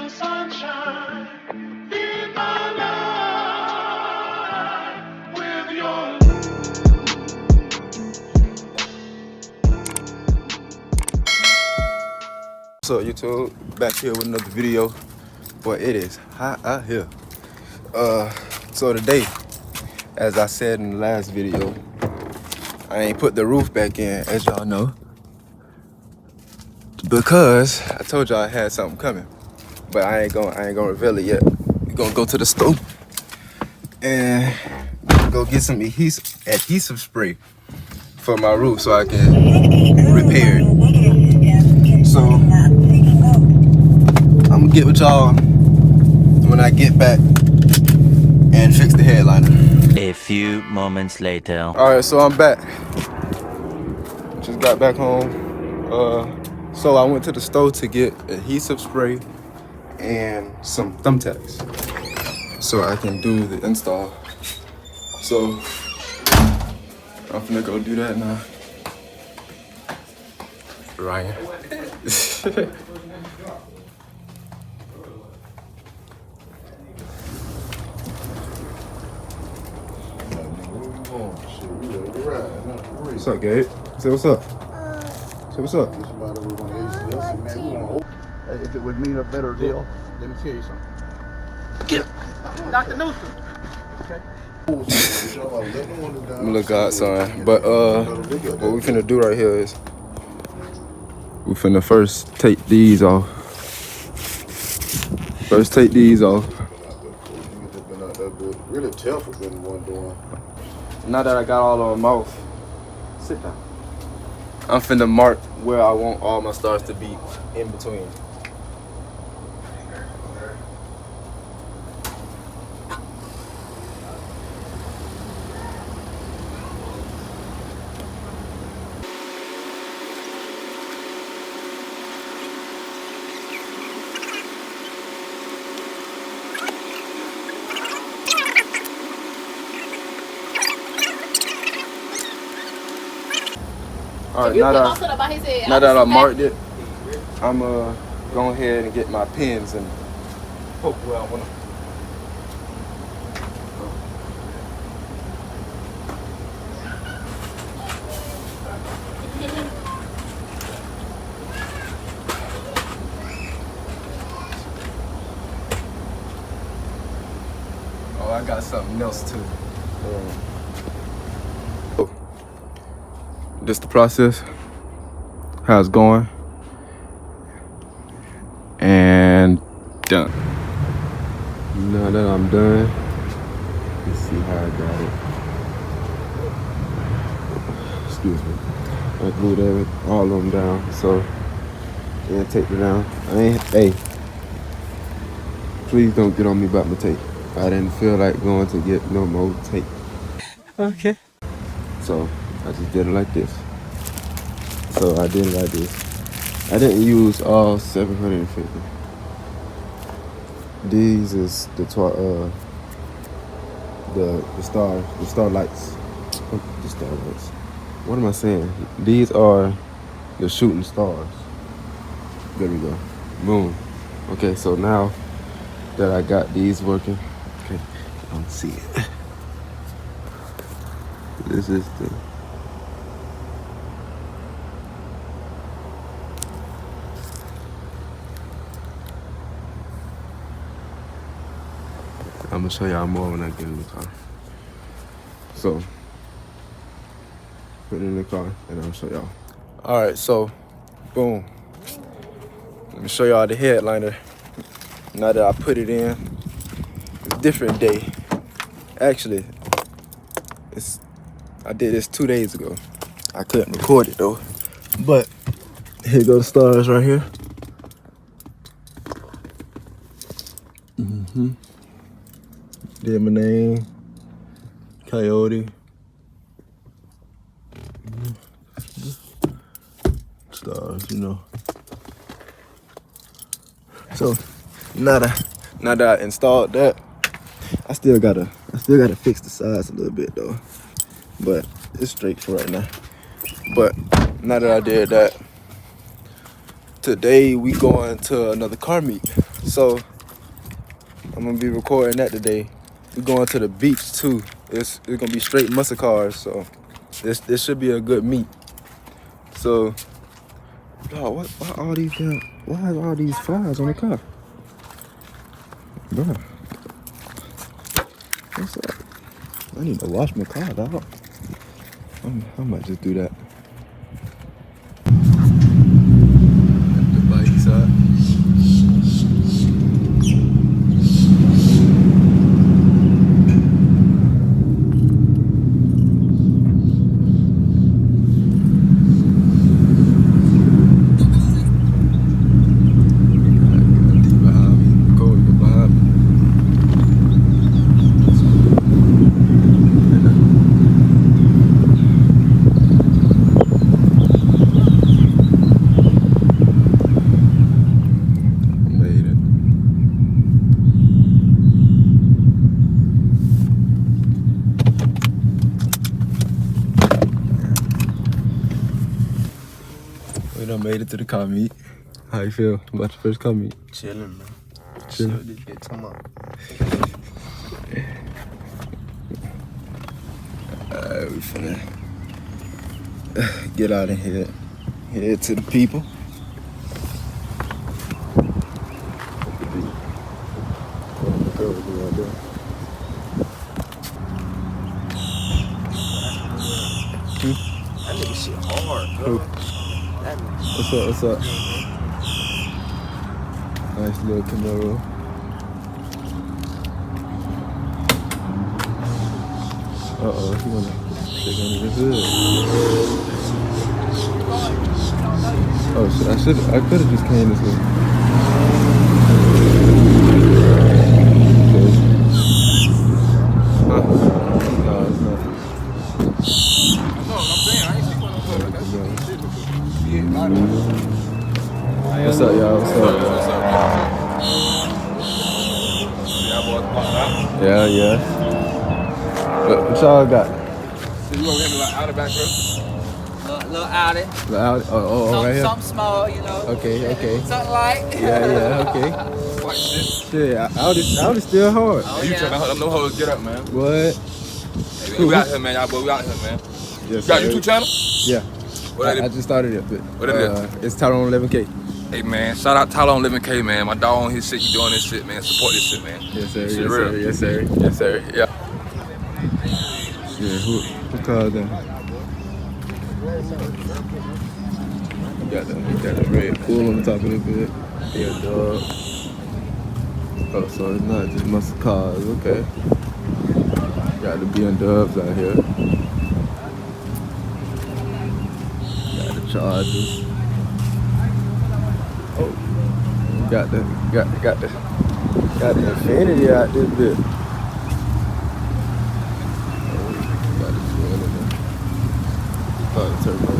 sunshine in my life with your. What's up, YouTube? Back here with another video. Boy, it is hot out here. So today, as I said in the last video, I ain't put the roof back in, as y'all know, because I told y'all I had something coming, but I ain't gonna reveal it yet. We gonna go to the store and go get some adhesive spray for my roof so I can repair it. So I'm gonna get with y'all when I get back and fix the headliner. A few moments later. Alright, so I'm back. Just got back home. So I went to the store to get adhesive spray and some thumbtacks so I can do the install. So I'm finna go do that now. Ryan. What's up, Gabe? Say what's up. Say what's up. If it would mean a better deal, let me tell you something. Get Dr. Newsom. Okay. I'm gonna look outside. But what we finna do right here is we finna first take these off. Really tough for been one doing. Now that I got all on my mouth, sit down. I'm finna mark where I want all my stars to be in between. All right, now that I marked it, I'm go ahead and get my pins and poke where I want to. Oh, I got something else too. This the process, how it's going, and done. Now that I'm done, let's see how I got it. Excuse me. I glued all of them down, so yeah, take it down. Hey, please don't get on me about my tape. I didn't feel like going to get no more tape. Okay. So I just did it like this. So I did it like this. I didn't use all 750. These is the star lights. The star lights. What am I saying? These are the shooting stars. There we go. Boom. Okay, so now that I got these working, okay, I don't see it. This is the. I'm gonna show y'all more when I get in the car. So, put it in the car and I'll show y'all. All right, so, boom. Let me show y'all the headliner. Now that I put it in, it's a different day. Actually, I did this 2 days ago. I couldn't record it though. But here go the stars right here. Did my name, Coyote. Stars, you know. So now that I installed that, I still gotta fix the sides a little bit though. But it's straight for right now. But now that I did that, today we going to another car meet. So I'm gonna be recording that today. We going to the beach too. It's gonna be straight muscle cars, so this should be a good meet. So, dog, why all these why are all these flies on the car? Bruh. What's up? I need to wash my car, dog. I might just do that. The bike's up. We done made it to the car meet. How you feel about your first car meet? Chilling, man. Chilling. This bitch, come on. We finna get out of here. Head to the people. That nigga shit hard, bro. That nigga. What's up? Nice little Camaro. Uh-oh, he wanna stick under the hood. Oh shit, I could've just came this way. No, it's not. What's up, y'all? What's up? Yeah. What y'all got? So you gonna get me like out of back road? Little Audi. The Audi? Oh, right here. Something small, you know. Okay. Something light. Yeah, okay. Like shit. Shit, Audi's still hard. Oh, Hey, you yeah. trying to help them hoes get up, man. What? Hey, we out here, man. Y'all boy, we out here, man. Yes, You got sir. YouTube channel? Yeah. What I it is? just started it, but What it is? it's Tyrone 11K. Hey, man. Shout out Tyler on 11K, man. My dog on his shit. You doing this shit, man. Support this shit, man. Yes, sir. Shit Yes, real. sir. Yes, sir. Yes, sir. Yeah. Yeah, who called them? Got the red pool on the top of the bed. Yeah, dog. Oh, so it's not just muscle cars, okay. Got the BMWs out here. Got the Chargers. Oh, got the Infinity out this bit. Got the twin in there. Oh, the turbo.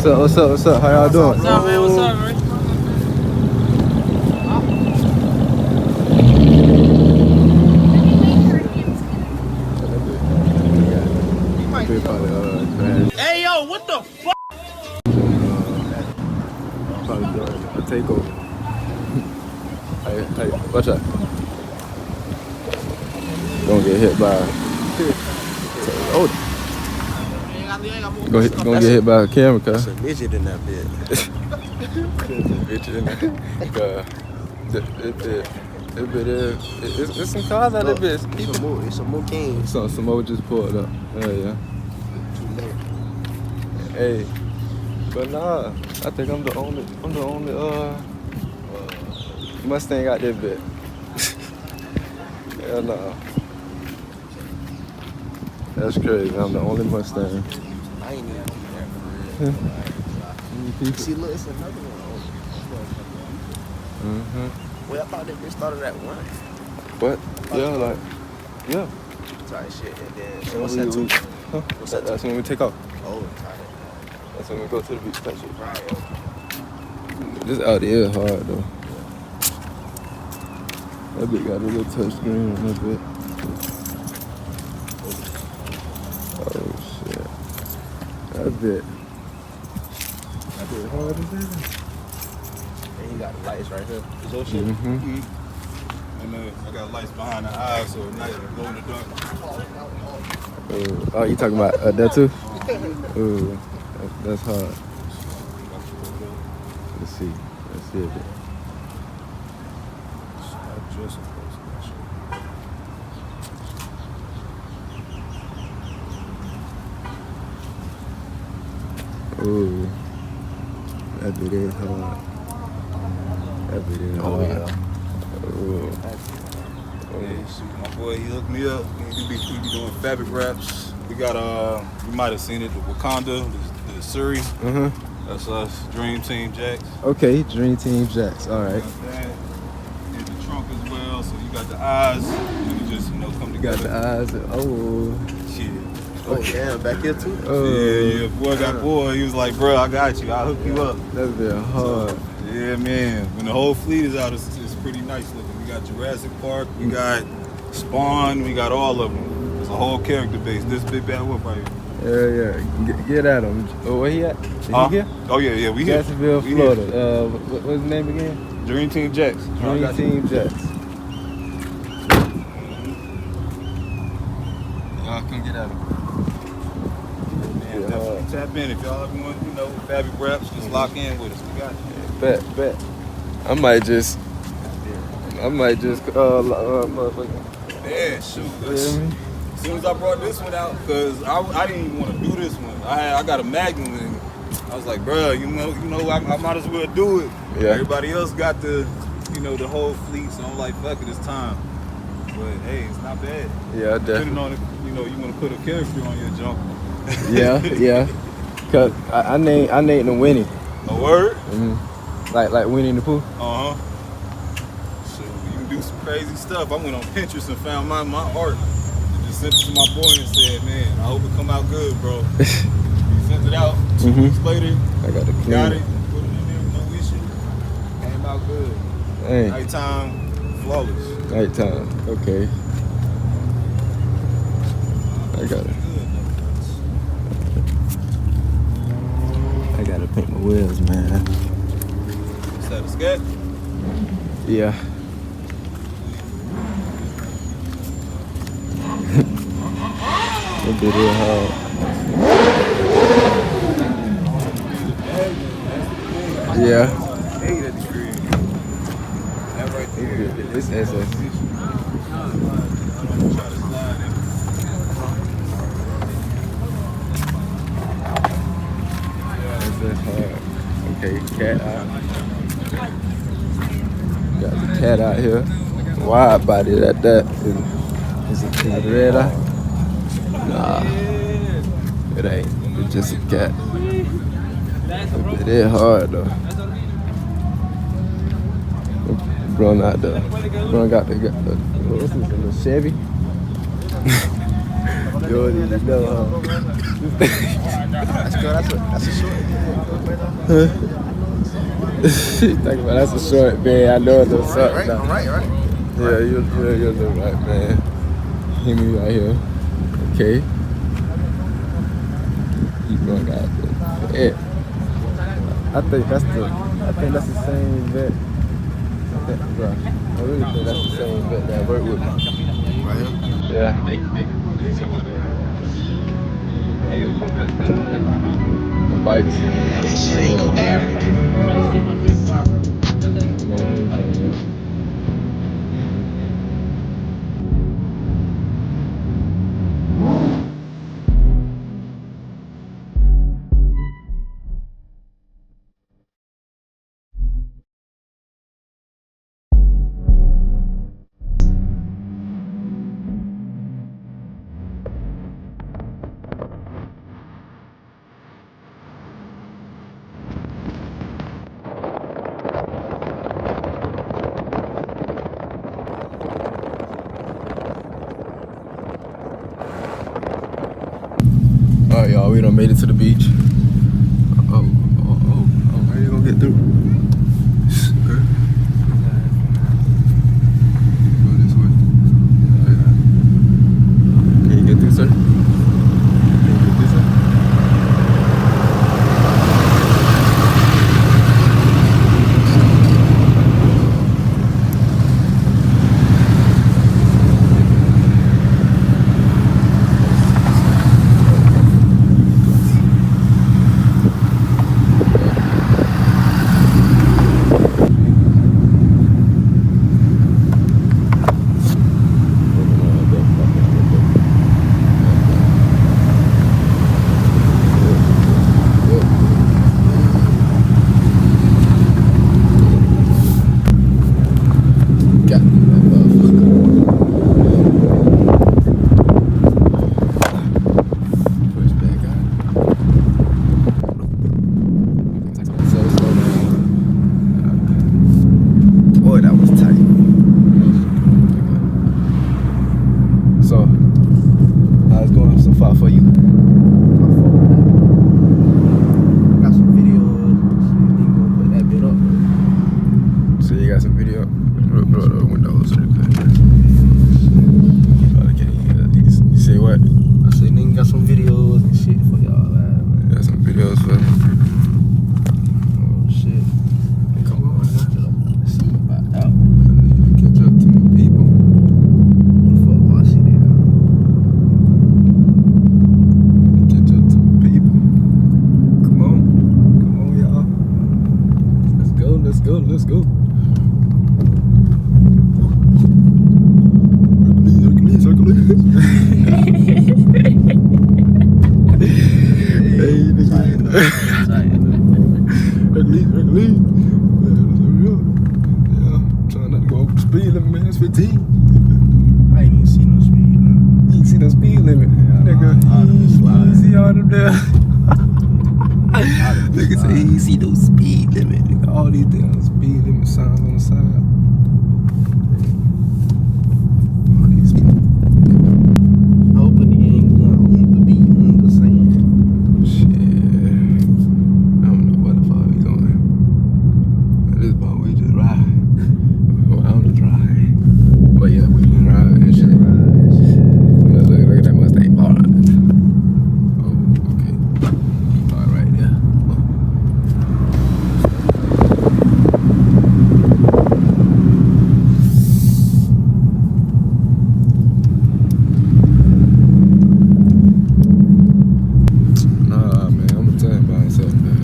What's up? How y'all doing? What's up, man? What's up, man? Hey, yo, what the fuck? Probably doing a takeover. Hey, watch out. Don't get hit by. Oh, gonna get hit by a camera car. There's a midget in that bit. It's some cars out of this. It's a more king. So some more just pulled up. Yeah. Hey, but nah, I think I'm the only Mustang out there bit. Hell nah. That's crazy. I'm the only Mustang. I ain't even there for real. See, look, it's another one. Well, I thought that bitch started at 1. What? Yeah, yeah. Type shit. And then, so And what's we- that 2? Huh? What's that That's when we take off. Oh, tight. That's when we go to the beach. Type shit. Right. This out here is hard though. That bit got a little touch screen on that bit. Oh shit. That bit hard as hell. And he got the lights right here. Is those shit? Mm-hmm. And I got lights behind the eyes, so at night I glow in the dark. Oh, you talking about that too? Ooh, that's hard. Let's see. Let's see a bit. Ooh, that bit is hard. That bit is hard. Ooh. Yeah, shoot, my boy, he hooked me up. We be doing fabric wraps. We got you might have seen it, the Wakanda, the series. That's us, Dream Team Jacks. Okay, Dream Team Jacks. All right. And the trunk as well. So you got the eyes, and it just come You got together. the eyes. Oh. Shit. Oh, yeah, back here too? Oh. Yeah, boy got boy. He was like, bro, I got you. I'll hook you up. That's been hard. So, yeah, man. When the whole fleet is out, it's pretty nice looking. We got Jurassic Park, we got Spawn, we got all of them. It's a whole character base. This big bad whoop right here. Yeah. Get at him. Oh, where he at? Is he here? Oh yeah, we here. Jacksonville, We Florida. here. What's his name again? Dream Team Jacks. Dream Team Jacks. Y'all come get at him. Yeah, Definitely tap in if y'all ever want, fabric wraps. Just lock in with us. We got you. Bet. I might just motherfucking. Yeah, shoot. You hear me? As soon as I brought this one out, because I didn't even want to do this one. I got a Magnum and I was like, bruh, I might as well do it. Yeah. Everybody else got the whole fleet, so I'm like, fuck it, it's time. But hey, it's not bad. Yeah, Depending definitely. on if you want to put a character on your junk. Yeah. Cause I named him Winnie. A word? Like Winnie the Pooh. Uh-huh. So you can do some crazy stuff. I went on Pinterest and found my art. And just sent it to my boy and said, man, I hope it come out good, bro. He sent it out. 2 weeks later, I got to clean got it, it. put it in there, no issue. Came out good. Dang. Nighttime, flawless. Nighttime. Okay. I gotta paint my wheels, man. Is that a scat? Yeah. That bit real hard. Yeah. Hey, that degree. That right there. It's SS. That's hard. Okay, cat out. Got the cat out here. Wide body at that. Is it red eye? Nah. It ain't. It's just a cat. It is hard though. Bro got the what's this, a little Chevy? You already know, huh? That's a short. Talking about that's a short man. I know it's a short. Right? Now. Right? Yeah, you're the right man. Hear me right here. Okay. You going out there. Yeah. I think that's the same vet. Bro, I really think that's the same vet that worked with me. Right here? Yeah. Bikes. Alright, y'all, we done made it to the beach. Oh, how you gonna get through? Okay. So, how's it going so far for you? Got some videos. Nigga gonna put that bit up. So you got some video? Blow the windows real quick. Probably can't hear. You say what? I said nigga got some videos and shit for y'all, man. Got some videos for you. Oh shit. Come on, man. See about out. I need to catch up to my people. What the fuck was I see there? Catch up to my people. Come on. Come on, y'all. Let's go, let's go, let's go. Hercules. Hey, nigga. Hercules. Yeah, I'm trying not to go over the speed limit, man. It's 15. I ain't even see no speed limit. You ain't see no speed limit. Nigga, easy on them there. Nigga say he ain't see no speed limit. Nigga, all these damn speed limit signs on the side. All these Hoping he ain't going on the beat on the sand. shit. I don't know what the fuck we doing. This boy, we just ride. Well, I'm just ride. But yeah, we just ride and shit. Look at that Mustang bar. Oh, okay. All right there. Nah, man, I'm gonna tell you about something, man.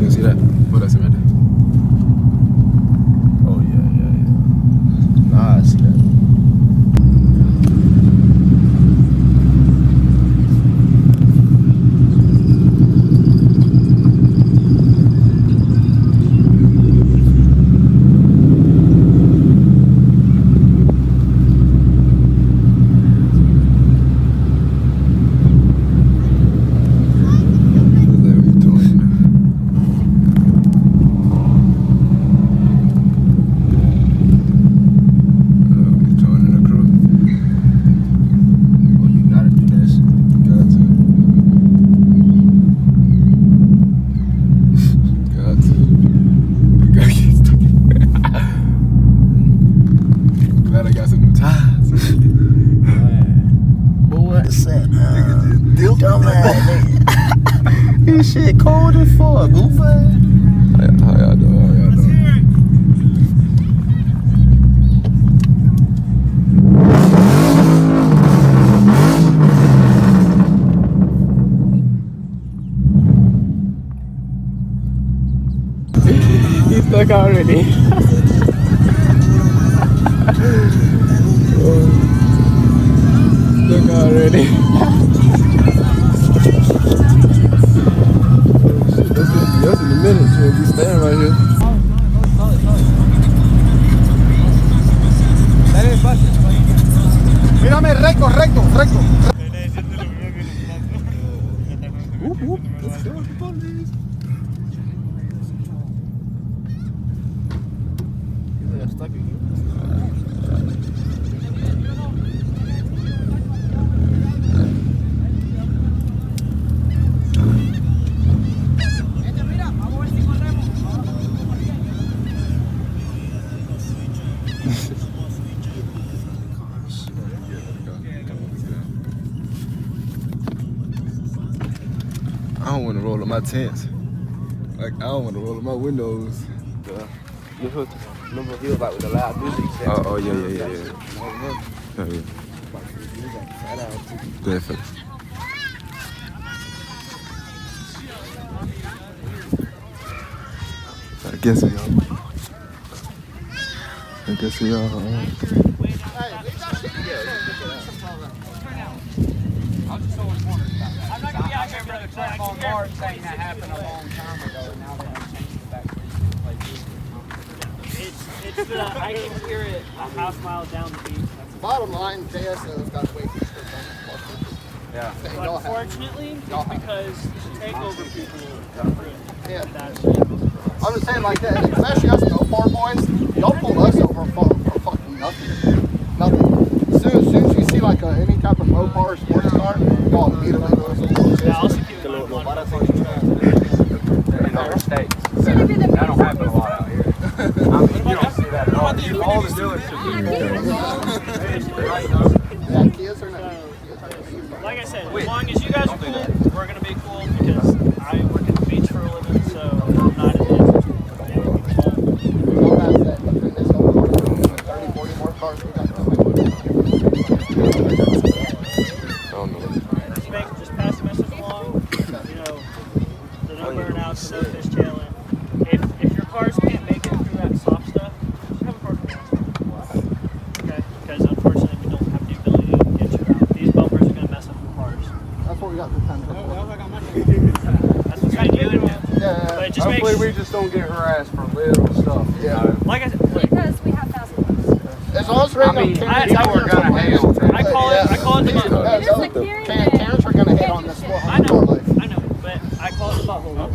You see that? What that's it right there? Oh yeah. Nah, I see that. This shit cold as fuck, goofy. How y'all doing? He's stuck already. Stuck already. That's in a minute, so be staying right here. Mírame, recto. I don't want to roll up my tents. Like, I don't want to roll up my windows. Remember he was like with the loud music. Oh, yeah. Oh, yeah. Definitely. I guess we all. I'm not gonna I remember the truck on guard saying that happened a long time ago, and now they have changed it back to It's I can hear it a half mile down the beach. Bottom line, JSO's got way too strict on this. Yeah. Unfortunately, it's because takeover people Yeah. that shit. I'm just saying like that, especially us go far boys. all the dealerships. Like I said, as long as you guys are cool, we're gonna be cool because I work at the beach for a living, so I'm not in the interest of getting people. Just pass the message along. You know, the no burnouts, the no fishtailing. If your cars can't make it through that soft stuff, just have a parking lot. Okay? Because unfortunately we don't have the ability to get you out. These bumpers are gonna mess up the cars. That's what we got this time. That's what you're dealing with. Yeah. But just Hopefully make we just don't get harassed for little stuff. Yeah. like I said, Because we have thousands. As long as I mean, people are gonna hate on that. I call it the butthole. It is like hearing Parents are gonna hit on this. I know, but I call it the butthole.